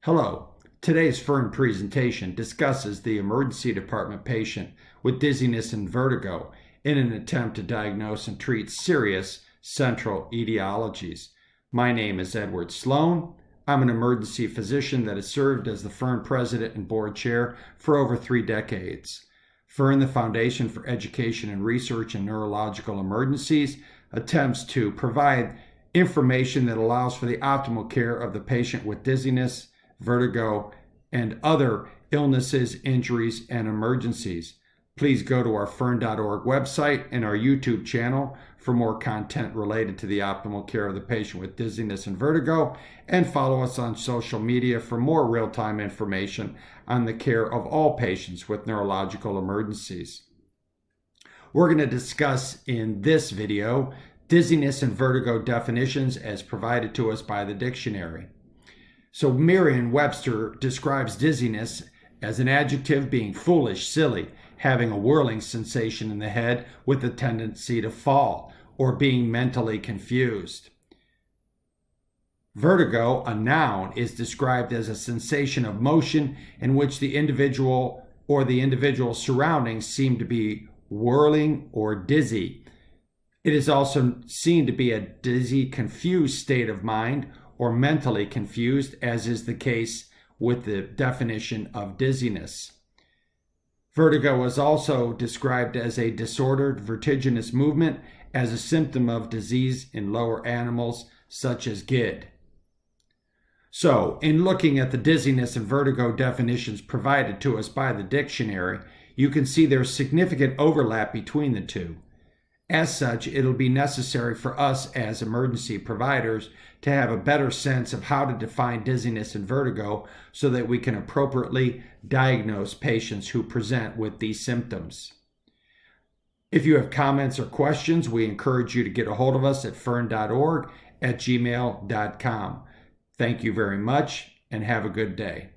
Hello. Today's FERNE presentation discusses the emergency department patient with dizziness and vertigo in an attempt to diagnose and treat serious central etiologies. My name is Edward Sloan. I'm an emergency physician that has served as the FERNE president and board chair for over 3 decades. FERNE, the Foundation for Education and Research in Neurological Emergencies, attempts to provide information that allows for the optimal care of the patient with dizziness, vertigo, and other illnesses, injuries, and emergencies. Please go to our FERNE.org website and our YouTube channel for more content related to the optimal care of the patient with dizziness and vertigo, and follow us on social media for more real-time information on the care of all patients with neurological emergencies. We're going to discuss in this video dizziness and vertigo definitions as provided to us by the dictionary. So Merriam-Webster describes dizziness as an adjective being foolish, silly, having a whirling sensation in the head with a tendency to fall, or being mentally confused. Vertigo, a noun, is described as a sensation of motion in which the individual or the individual's surroundings seem to be whirling or dizzy. It is also seen to be a dizzy, confused state of mind, or mentally confused, as is the case with the definition of dizziness. Vertigo is also described as a disordered vertiginous movement as a symptom of disease in lower animals such as GID. So, in looking at the dizziness and vertigo definitions provided to us by the dictionary, you can see there's significant overlap between the two. As such, it'll be necessary for us as emergency providers to have a better sense of how to define dizziness and vertigo so that we can appropriately diagnose patients who present with these symptoms. If you have comments or questions, we encourage you to get a hold of us at fern.org at gmail.com. Thank you very much and have a good day.